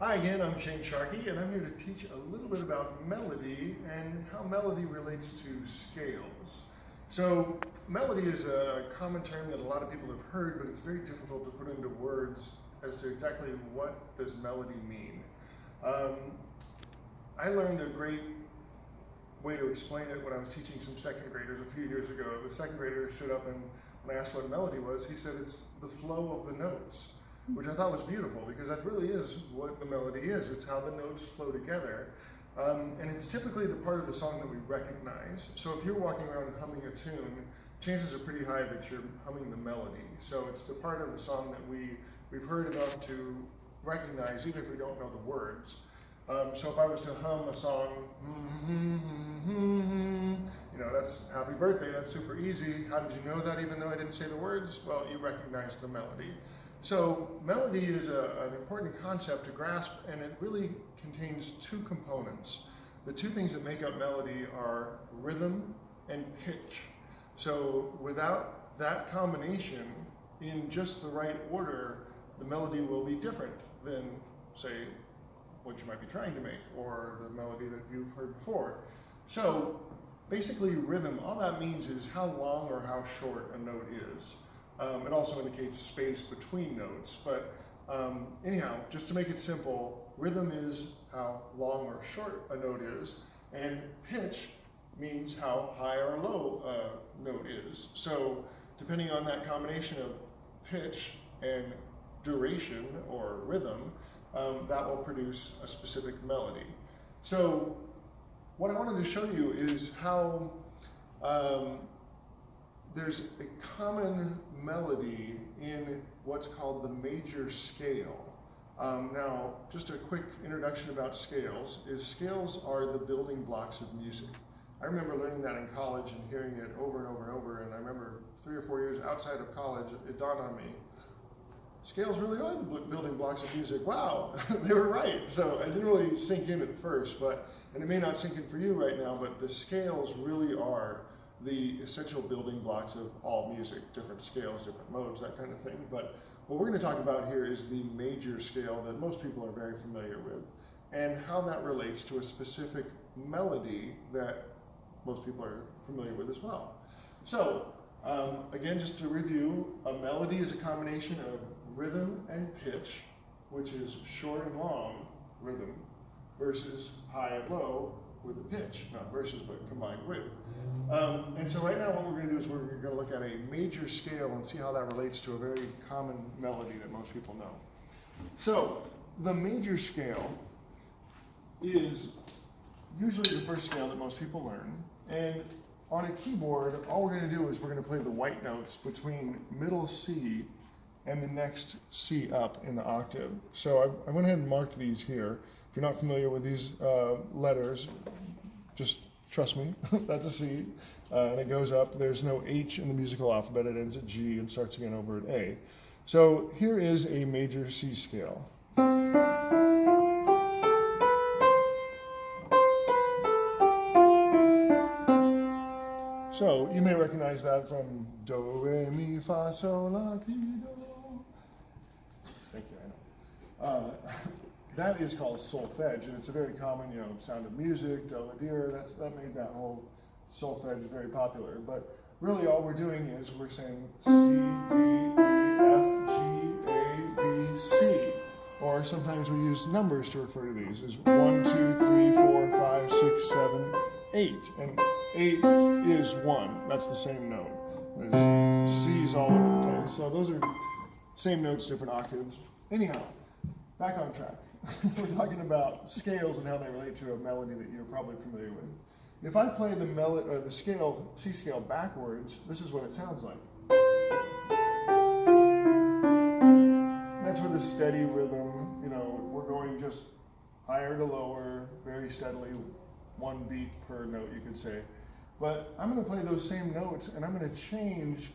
Hi again, I'm Sharkey, and I'm here to teach a little bit about melody and how melody relates to scales. So melody is a common term that a lot of people have heard, but it's very difficult to put into words as to exactly what does melody mean. I learned a great way to explain it when I was teaching some second graders a few years ago. The second grader stood up, and when I asked what melody was, he said it's the flow of the notes, which I thought was beautiful, because that really is what the melody is. It's how the notes flow together. And it's typically the part of the song that we recognize. So if you're walking around humming a tune, chances are pretty high that you're humming the melody. So it's the part of the song that we've heard enough to recognize, even if we don't know the words. So if I was to hum a song, that's Happy Birthday, that's super easy. How did you know that even though I didn't say the words? Well, you recognize the melody. So melody is an important concept to grasp, and it really contains two components. The two things that make up melody are rhythm and pitch. So without that combination, in just the right order, the melody will be different than, say, what you might be trying to make, or the melody that you've heard before. So basically rhythm, all that means is how long or how short a note is. It also indicates space between notes, but anyhow, just to make it simple, rhythm is how long or short a note is, and pitch means how high or low a note is. So depending on that combination of pitch and duration or rhythm, that will produce a specific melody. So what I wanted to show you is how there's a common melody in what's called the major scale. Now, just a quick introduction about scales is scales are the building blocks of music. I remember learning that in college and hearing it over and over and over, and I remember 3 or 4 years outside of college, it dawned on me, scales really are the building blocks of music. Wow, they were right. So it didn't really sink in at first, and it may not sink in for you right now, but the scales really are the essential building blocks of all music, different scales, different modes, that kind of thing. But what we're going to talk about here is the major scale that most people are very familiar with, and how that relates to a specific melody that most people are familiar with as well. So again, just to review, a melody is a combination of rhythm and pitch, which is short and long rhythm, versus high and low with the pitch, not versus, but combined with. And so right now what we're going to do is we're going to look at a major scale and see how that relates to a very common melody that most people know. So the major scale is usually the first scale that most people learn, and on a keyboard, all we're going to do is we're going to play the white notes between middle C and the next C up in the octave. So I went ahead and marked these here. If you're not familiar with these letters, just trust me, that's a C, and it goes up. There's no H in the musical alphabet. It ends at G and starts again over at A. So here is a major C scale. So you may recognize that from Do, Re, Mi, Fa, Sol, La, Ti, Do. Thank you, I know. That is called solfege, and it's a very common, sound of music, do, dear. That made that whole solfege very popular. But really, all we're doing is we're saying C, D, E, F, G, A, B, C. Or sometimes we use numbers to refer to these as 1, 2, 3, 4, 5, 6, 7, 8. And 8 is 1. That's the same note. There's C's all over the place. So those are same notes, different octaves. Anyhow, back on track. We're talking about scales and how they relate to a melody that you're probably familiar with. If I play the melody or the scale, C scale backwards, this is what it sounds like. That's with a steady rhythm. We're going just higher to lower, very steadily, one beat per note, you could say. But I'm going to play those same notes, and I'm going to change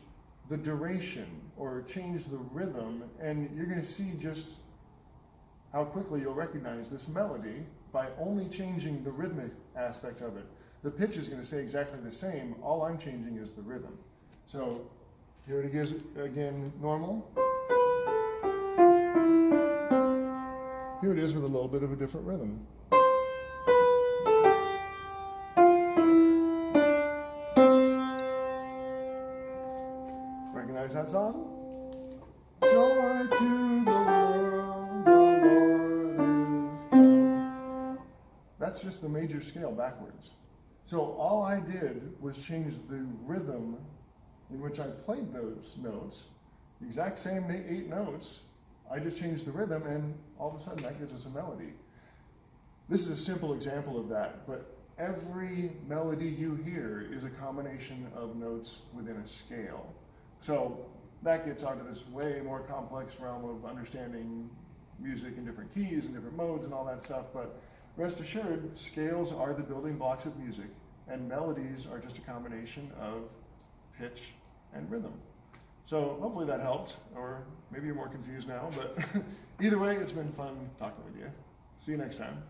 the duration or change the rhythm, and you're going to see just how quickly you'll recognize this melody by only changing the rhythmic aspect of it. The pitch is going to stay exactly the same. All I'm changing is the rhythm. So here it is again, normal. Here it is with a little bit of a different rhythm. Recognize that song? Joy to the world, the Lord is come. That's just the major scale backwards. So all I did was change the rhythm in which I played those notes, the exact same 8 notes. I just changed the rhythm, and all of a sudden that gives us a melody. This is a simple example of that, but every melody you hear is a combination of notes within a scale. So that gets onto this way more complex realm of understanding music in different keys and different modes and all that stuff, but rest assured, scales are the building blocks of music, and melodies are just a combination of pitch and rhythm. So hopefully that helped, or maybe you're more confused now, but either way, it's been fun talking with you. See you next time.